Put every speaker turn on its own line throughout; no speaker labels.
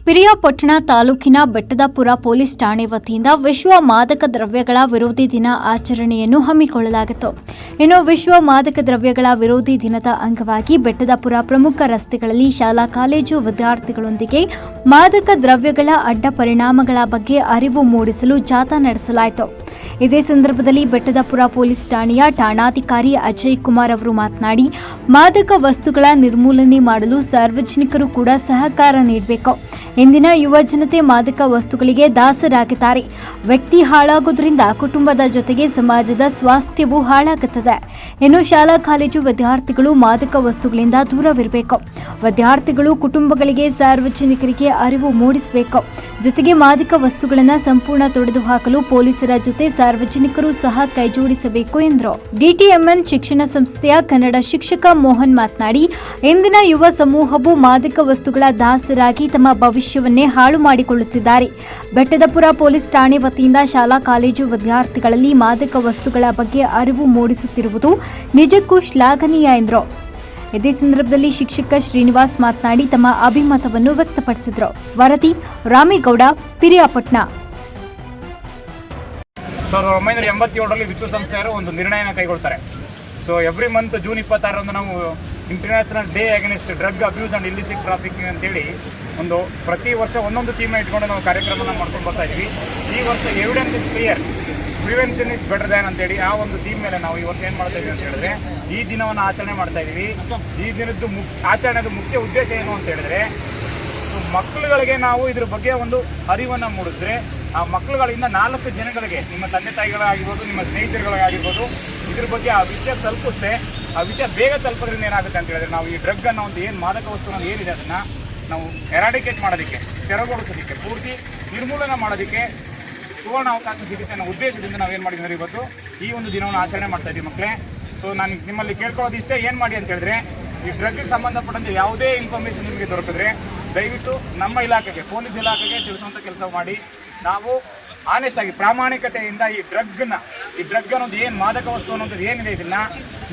ಪಿರಿಯಾಪಟ್ಟಣ ತಾಲೂಕಿನ ಬೆಟ್ಟದಪುರ ಪೊಲೀಸ್ ಠಾಣೆ ವತಿಯಿಂದ ವಿಶ್ವ ಮಾದಕ ದ್ರವ್ಯಗಳ ವಿರೋಧಿ ದಿನ ಆಚರಣೆಯನ್ನು ಹಮ್ಮಿಕೊಳ್ಳಲಾಗಿತ್ತು. ಇನ್ನು ವಿಶ್ವ ಮಾದಕ ದ್ರವ್ಯಗಳ ವಿರೋಧಿ ದಿನದ ಅಂಗವಾಗಿ ಬೆಟ್ಟದಪುರ ಪ್ರಮುಖ ರಸ್ತೆಗಳಲ್ಲಿ ಶಾಲಾ ಕಾಲೇಜು ವಿದ್ಯಾರ್ಥಿಗಳೊಂದಿಗೆ ಮಾದಕ ದ್ರವ್ಯಗಳ ಅಡ್ಡ ಪರಿಣಾಮಗಳ ಬಗ್ಗೆ ಅರಿವು ಮೂಡಿಸಲು ಜಾಥಾ ನಡೆಸಲಾಯಿತು. ಇದೇ ಸಂದರ್ಭದಲ್ಲಿ ಬೆಟ್ಟದಪುರ ಪೊಲೀಸ್ ಠಾಣೆಯ ಠಾಣಾಧಿಕಾರಿ ಅಜಯ್ ಕುಮಾರ್ ಅವರು ಮಾತನಾಡಿ, ಮಾದಕ ವಸ್ತುಗಳ ನಿರ್ಮೂಲನೆ ಮಾಡಲು ಸಾರ್ವಜನಿಕರು ಕೂಡ ಸಹಕಾರ ನೀಡಬೇಕು. ಇಂದಿನ ಯುವ ಜನತೆ ಮಾದಕ ವಸ್ತುಗಳಿಗೆ ದಾಸರಾಗಿದ್ದಾರೆ. ವ್ಯಕ್ತಿ ಹಾಳಾಗೋದ್ರಿಂದ ಕುಟುಂಬದ ಜೊತೆಗೆ ಸಮಾಜದ ಸ್ವಾಸ್ಥ್ಯವೂ ಹಾಳಾಗುತ್ತದೆ. ಇನ್ನು ಶಾಲಾ ಕಾಲೇಜು ವಿದ್ಯಾರ್ಥಿಗಳು ಮಾದಕ ವಸ್ತುಗಳಿಂದ ದೂರವಿರಬೇಕು. ವಿದ್ಯಾರ್ಥಿಗಳು ಕುಟುಂಬಗಳಿಗೆ ಸಾರ್ವಜನಿಕರಿಗೆ ಅರಿವು ಮೂಡಿಸಬೇಕು. ಜೊತೆಗೆ ಮಾದಕ ವಸ್ತುಗಳನ್ನು ಸಂಪೂರ್ಣ ತೊಡೆದು ಹಾಕಲು ಪೊಲೀಸರ ಜೊತೆ ಸಾರ್ವಜನಿಕರು ಸಹ ಕೈಜೋಡಿಸಬೇಕು ಎಂದರು. ಡಿಟಿಎಂಎನ್ ಶಿಕ್ಷಣ ಸಂಸ್ಥೆಯ ಕನ್ನಡ ಶಿಕ್ಷಕ ಮೋಹನ್ ಮಾತನಾಡಿ, ಇಂದಿನ ಯುವ ಸಮೂಹವು ಮಾದಕ ವಸ್ತುಗಳ ದಾಸರಾಗಿ ತಮ್ಮ ಭವಿಷ್ಯವನ್ನೇ ಹಾಳು ಮಾಡಿಕೊಳ್ಳುತ್ತಿದ್ದಾರೆ. ಬೆಟ್ಟದಪುರ ಪೊಲೀಸ್ ಠಾಣೆ ವತಿಯಿಂದ ಶಾಲಾ ಕಾಲೇಜು ವಿದ್ಯಾರ್ಥಿಗಳಲ್ಲಿ ಮಾದಕ ವಸ್ತುಗಳ ಬಗ್ಗೆ ಅರಿವು ಮೂಡಿಸುತ್ತಿರುವುದು ನಿಜಕ್ಕೂ ಶ್ಲಾಘನೀಯ ಎಂದರು. ಇದೇ ಸಂದರ್ಭದಲ್ಲಿ ಶಿಕ್ಷಕ ಶ್ರೀನಿವಾಸ್ ಮಾತನಾಡಿ ತಮ್ಮ ಅಭಿಮತವನ್ನು ವ್ಯಕ್ತಪಡಿಸಿದರು. ವರದಿ ರಾಮೇಗೌಡ, ಪಿರಿಯಾಪಟ್ಟಣ.
1987ರಲ್ಲಿ ವಿಶ್ವಸಂಸ್ಥೆಯವರು ಒಂದು ನಿರ್ಣಯನ ಕೈಗೊಳ್ತಾರೆ. ಸೊ ಎವ್ರಿ ಮಂತ್ ಜೂನ್ 26ರಂದು ನಾವು international day against drug abuse and illicit trafficking ಅಂತೇಳಿ ಪ್ರತಿ ವರ್ಷ ಒಂದೊಂದು ಥೀಮ್ನ ಇಟ್ಕೊಂಡು ನಾವು ಕಾರ್ಯಕ್ರಮನ ಮಾಡ್ಕೊಂಡು ಬರ್ತಾ ಇದ್ವಿ. ಈ ವರ್ಷ evidence is clear, prevention is better than ಅಂತೇಳಿ ಆ ಒಂದು ಥೀಮ್ ಮೇಲೆ ನಾವು ಇವತ್ತು ಏನು ಮಾಡ್ತಾ ಇದ್ದೀವಿ ಅಂತ ಹೇಳಿದ್ರೆ ಈ ದಿನವನ್ನು ಆಚರಣೆ ಮಾಡ್ತಾ ಇದ್ದೀವಿ. ಈ ದಿನದ್ದು ಆಚರಣೆದು ಮುಖ್ಯ ಉದ್ದೇಶ ಏನು ಅಂತ ಹೇಳಿದ್ರೆ, ಮಕ್ಕಳುಗಳಿಗೆ ನಾವು ಇದ್ರ ಬಗ್ಗೆ ಒಂದು ಅರಿವನ್ನು ಮೂಡಿಸಿದ್ರೆ ಆ ಮಕ್ಕಳುಗಳಿಂದ 4 ಜನಗಳಿಗೆ, ನಿಮ್ಮ ತಂದೆ ತಾಯಿಗಳಾಗಿರ್ಬೋದು, ನಿಮ್ಮ ಸ್ನೇಹಿತರುಗಳಾಗಿರ್ಬೋದು, ಇದ್ರ ಬಗ್ಗೆ ಆ ವಿಷಯ ತಲುಪುತ್ತೆ. ಆ ವಿಷಯ ಬೇಗ ತಲುಪೋದ್ರಿಂದ ಏನಾಗುತ್ತೆ ಅಂತ ಹೇಳಿದ್ರೆ, ನಾವು ಈ ಡ್ರಗ್ ಅನ್ನೋ ಒಂದು ಏನು ಮಾದಕ ವಸ್ತುಗಳು ಏನಿದೆ ಅದನ್ನು ನಾವು ಎರಾಡಿಕೇಟ್ ಮಾಡೋದಕ್ಕೆ, ತೆರವುಗೊಳಿಸೋದಕ್ಕೆ, ಪೂರ್ತಿ ನಿರ್ಮೂಲನೆ ಮಾಡೋದಕ್ಕೆ ಸುವರ್ಣ ಅವಕಾಶ ಸಿಗುತ್ತೆ ಅನ್ನೋ ಉದ್ದೇಶದಿಂದ ನಾವೇನು ಮಾಡಿದ್ರೆ ಇವತ್ತು ಈ ಒಂದು ದಿನವನ್ನು ಆಚರಣೆ ಮಾಡ್ತಾ ಇದ್ದೀವಿ ಮಕ್ಕಳೇ. ಸೊ ನಾನು ನಿಮ್ಮಲ್ಲಿ ಕೇಳ್ಕೊಳ್ಳೋದು ಇಷ್ಟೇ, ಏನು ಮಾಡಿ ಅಂತ ಹೇಳಿದ್ರೆ, ಈ ಡ್ರಗ್ಗೆ ಸಂಬಂಧಪಟ್ಟಂತೆ ಯಾವುದೇ ಇನ್ಫಾರ್ಮೇಷನ್ ನಿಮಗೆ ದೊರಕಿದ್ರೆ ದಯವಿಟ್ಟು ನಮ್ಮ ಇಲಾಖೆಗೆ, ಪೊಲೀಸ್ ಇಲಾಖೆಗೆ ತಿಳಿಸುವಂಥ ಕೆಲಸ ಮಾಡಿ. ನಾವು ಆನೆಸ್ಟ್ ಆಗಿ ಪ್ರಾಮಾಣಿಕತೆಯಿಂದ ಈ ಡ್ರಗ್ ಅನ್ನೋದು ಏನು ಮಾದಕ ವಸ್ತು ಅನ್ನೋದು ಏನಿದೆ ಇದನ್ನು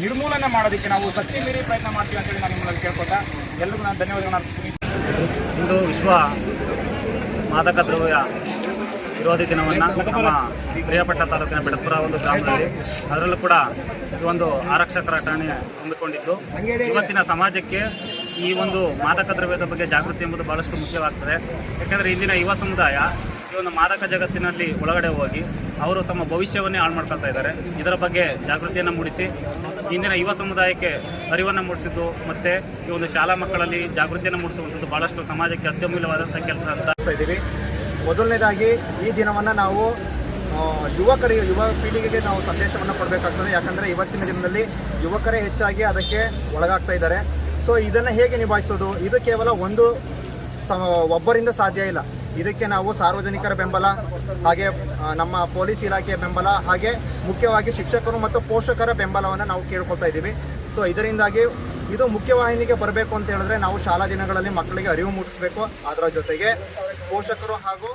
ನಿರ್ಮೂಲನೆ ಮಾಡೋದಕ್ಕೆ ನಾವು ಶಕ್ತಿ ಮೀರಿ ಪ್ರಯತ್ನ ಮಾಡ್ತೀವಿ ಅಂತೇಳಿ ನಾನು ನಿಮ್ಮಲ್ಲಿ ಕೇಳ್ಕೊತಾ ಎಲ್ರಿಗೂ ನಾನು ಧನ್ಯವಾದಗಳನ್ನು ಅರ್ಪಿಸ್ತೀನಿ.
ಇಂದು ವಿಶ್ವ ಮಾದಕ ದ್ರವ್ಯ ವಿರೋಧಿ ದಿನವನ್ನು ನಮ್ಮ ಪಿರಿಯಾಪಟ್ಟಣ ತಾಲೂಕಿನ ಬೆಟ್ಟದಪುರ ಒಂದು ಗ್ರಾಮದಲ್ಲಿ, ಅದರಲ್ಲೂ ಕೂಡ ಒಂದು ಆರಕ್ಷಕರ ಠಾಣೆ ಹಮ್ಮಿಕೊಂಡಿದ್ದು, ಇವತ್ತಿನ ಸಮಾಜಕ್ಕೆ ಈ ಒಂದು ಮಾದಕ ದ್ರವ್ಯದ ಬಗ್ಗೆ ಜಾಗೃತಿ ಎಂಬುದು ಬಹಳಷ್ಟು ಮುಖ್ಯವಾಗ್ತದೆ. ಯಾಕೆಂದರೆ ಇಂದಿನ ಯುವ ಸಮುದಾಯ ಈ ಒಂದು ಮಾದಕ ಜಗತ್ತಿನಲ್ಲಿ ಒಳಗಡೆ ಹೋಗಿ ಅವರು ತಮ್ಮ ಭವಿಷ್ಯವನ್ನೇ ಹಾಳು ಮಾಡ್ಕೊಳ್ತಾ ಇದ್ದಾರೆ. ಇದರ ಬಗ್ಗೆ ಜಾಗೃತಿಯನ್ನು ಮೂಡಿಸಿ ಇಂದಿನ ಯುವ ಸಮುದಾಯಕ್ಕೆ ಅರಿವನ್ನು ಮೂಡಿಸಿದ್ದು ಮತ್ತು ಈ ಒಂದು ಶಾಲಾ ಮಕ್ಕಳಲ್ಲಿ ಜಾಗೃತಿಯನ್ನು ಮೂಡಿಸುವಂಥದ್ದು ಬಹಳಷ್ಟು ಸಮಾಜಕ್ಕೆ ಅತ್ಯಮೂಲ್ಯವಾದಂಥ ಕೆಲಸ ಅಂತ
ಇದ್ದೀವಿ. ಮೊದಲನೇದಾಗಿ ಈ ದಿನವನ್ನು ನಾವು ಯುವ ಪೀಳಿಗೆಗೆ ನಾವು ಸಂದೇಶವನ್ನು ಕೊಡಬೇಕಾಗ್ತದೆ. ಯಾಕಂದರೆ ಇವತ್ತಿನ ದಿನದಲ್ಲಿ ಯುವಕರೇ ಹೆಚ್ಚಾಗಿ ಅದಕ್ಕೆ ಒಳಗಾಗ್ತಾ ಇದ್ದಾರೆ. ಸೊ ಇದನ್ನು ಹೇಗೆ ನಿಭಾಯಿಸೋದು? ಇದು ಕೇವಲ ಒಬ್ಬರಿಂದ ಸಾಧ್ಯ ಇಲ್ಲ. ಇದಕ್ಕೆ ನಾವು ಸಾರ್ವಜನಿಕರ ಬೆಂಬಲ, ಹಾಗೆ ನಮ್ಮ ಪೊಲೀಸ್ ಇಲಾಖೆಯ ಬೆಂಬಲ, ಹಾಗೆ ಮುಖ್ಯವಾಗಿ ಶಿಕ್ಷಕರು ಮತ್ತು ಪೋಷಕರ ಬೆಂಬಲವನ್ನು ನಾವು ಕೇಳ್ಕೊಳ್ತಾ ಇದ್ದೀವಿ. ಸೊ ಇದರಿಂದಾಗಿ ಇದು ಮುಖ್ಯವಾಹಿನಿಗೆ ಬರಬೇಕು ಅಂತ ಹೇಳಿದ್ರೆ ನಾವು ಶಾಲಾ ದಿನಗಳಲ್ಲಿ ಮಕ್ಕಳಿಗೆ ಅರಿವು ಮೂಡಿಸಬೇಕು. ಅದರ ಜೊತೆಗೆ ಪೋಷಕರು ಹಾಗೂ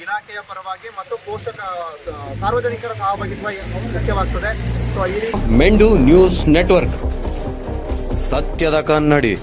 ಇಲಾಖೆಯ ಪರವಾಗಿ ಮತ್ತು ಸಾರ್ವಜನಿಕರ ಸಹಭಾಗಿತ್ವ ಮುಖ್ಯವಾಗ್ತದೆ. ಸೊ ಈ
ಮೆಂಡು ನ್ಯೂಸ್ ನೆಟ್ವರ್ಕ್, ಸತ್ಯದ ಕನ್ನಡಿ.